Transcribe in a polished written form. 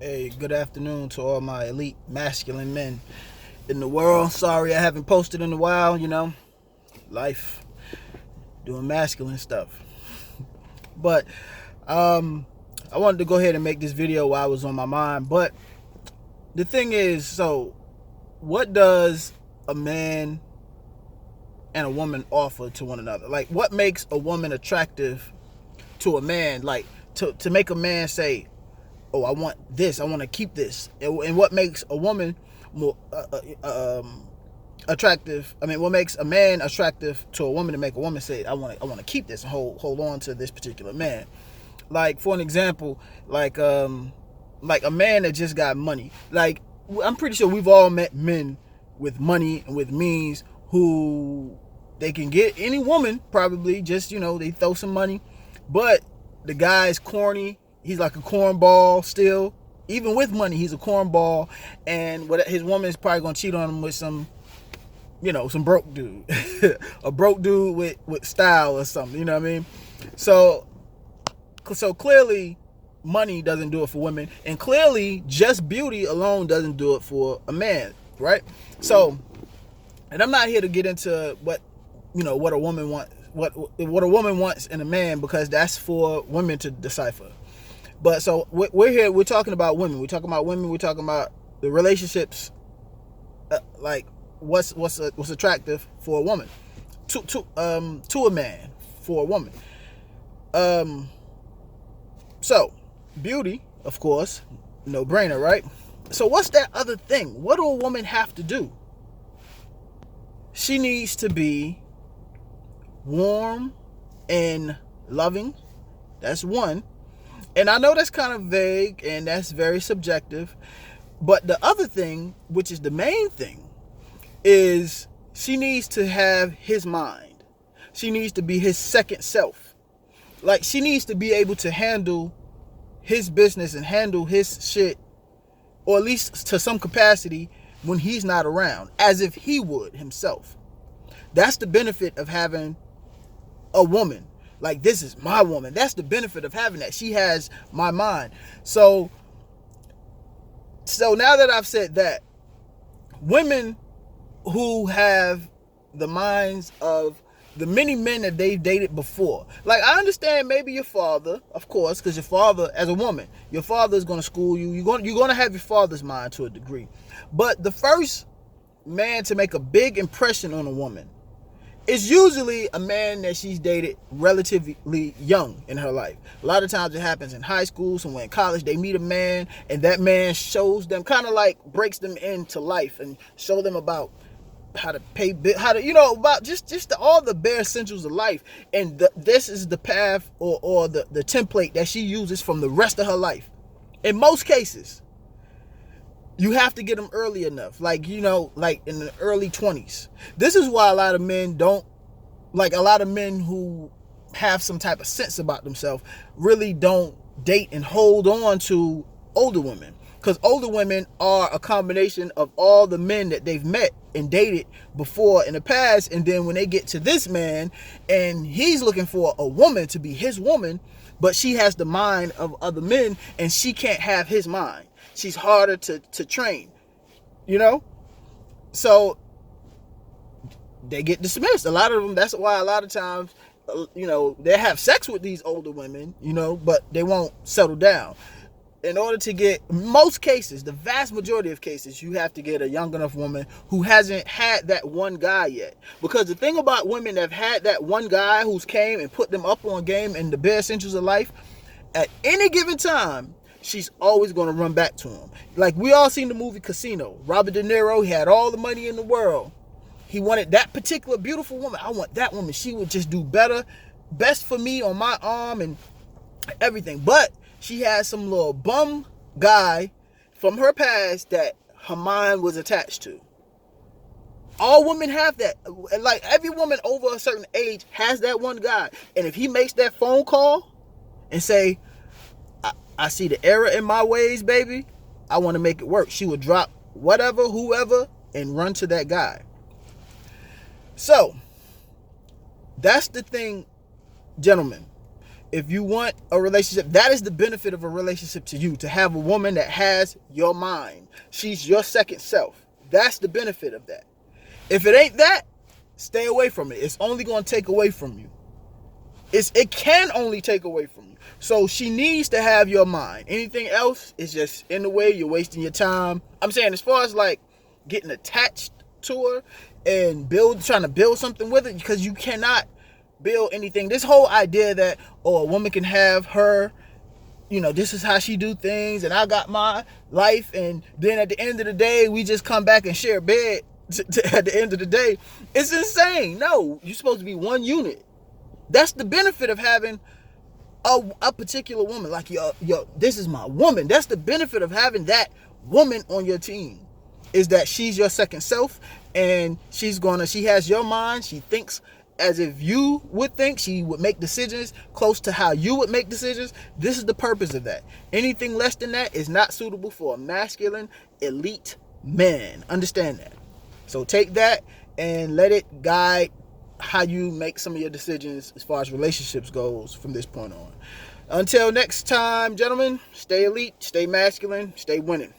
Hey, good afternoon to all my elite masculine men in the world. Sorry I haven't posted in a while, life, doing masculine stuff. But I wanted to go ahead and make this video while I was on my mind. But the thing is, so what does a man and a woman offer to one another? Like, what makes a woman attractive to a man? Like, to make a man say, oh, I want this, I want to keep this. And what makes a woman more attractive? I mean, what makes a man attractive to a woman to make a woman say, I want to keep this and hold on to this particular man? Like, for an example, like a man that just got money. Like, I'm pretty sure we've all met men with money and with means who they can get any woman, probably just, they throw some money, but the guy's corny. He's like a cornball still. Even with money, he's a cornball. And his woman is probably going to cheat on him with some broke dude. A broke dude with style or something. You know what I mean? So clearly, money doesn't do it for women. And clearly, just beauty alone doesn't do it for a man. Right? So, and I'm not here to get into what a woman wants. What a woman wants in a man, because that's for women to decipher. But so we're here. We're talking about women. We're talking about the relationships. Like what's attractive for a woman, to a man, for a woman. So beauty, of course, no brainer, right? So what's that other thing? What do a woman have to do? She needs to be warm and loving. That's one. And I know that's kind of vague and that's very subjective. But the other thing, which is the main thing, is she needs to have his mind. She needs to be his second self. Like, she needs to be able to handle his business and handle his shit, or at least to some capacity, when he's not around, as if he would himself. That's the benefit of having a woman. Like, this is my woman. That's the benefit of having that. She has my mind. So now that I've said that, women who have the minds of the many men that they've dated before. Like, I understand maybe your father, of course, because your father, as a woman, your father is going to school you. You're going to have your father's mind to a degree. But the first man to make a big impression on a woman is usually a man that she's dated relatively young in her life. A lot of times it happens in high school, somewhere in college. They meet a man, and that man shows them, kind of like breaks them into life and show them about how to pay, how to, about just all the bare essentials of life. And this is the path or the template that she uses from the rest of her life. In most cases, you have to get them early enough, like in the early 20s. This is why a lot of men who have some type of sense about themselves really don't date and hold on to older women. Because older women are a combination of all the men that they've met and dated before in the past. And then when they get to this man and he's looking for a woman to be his woman, but she has the mind of other men and she can't have his mind. She's harder to train, So they get dismissed. A lot of them, that's why a lot of times, they have sex with these older women, but they won't settle down. In order to get, most cases, the vast majority of cases, you have to get a young enough woman who hasn't had that one guy yet. Because the thing about women that have had that one guy who's came and put them up on game in the bare essentials of life, at any given time, she's always going to run back to him. Like, we all seen the movie Casino. Robert De Niro, he had all the money in the world. He wanted that particular beautiful woman. I want that woman. She would just do best for me on my arm and everything. But she had some little bum guy from her past that her mind was attached to. All women have that. Like, every woman over a certain age has that one guy. And if he makes that phone call and say, I see the error in my ways, baby, I want to make it work, she would drop whatever, whoever, and run to that guy. So that's the thing, gentlemen. If you want a relationship, that is the benefit of a relationship to you, to have a woman that has your mind. She's your second self. That's the benefit of that. If it ain't that, stay away from it. It's only going to take away from you. It can only take away from you. So she needs to have your mind. Anything else is just in the way. You're wasting your time. I'm saying, as far as like getting attached to her and trying to build something with it, because you cannot build anything. This whole idea that, a woman can have her, this is how she do things, and I got my life, and then at the end of the day, we just come back and share a bed at the end of the day. It's insane. No, you're supposed to be one unit. That's the benefit of having a particular woman. Like, this is my woman. That's the benefit of having that woman on your team, is that she's your second self, and she has your mind. She thinks as if you would think. She would make decisions close to how you would make decisions. This is the purpose of that. Anything less than that is not suitable for a masculine, elite man. Understand that. So take that and let it guide how you make some of your decisions as far as relationships goes from this point on. Until next time, gentlemen, stay elite, stay masculine, stay winning.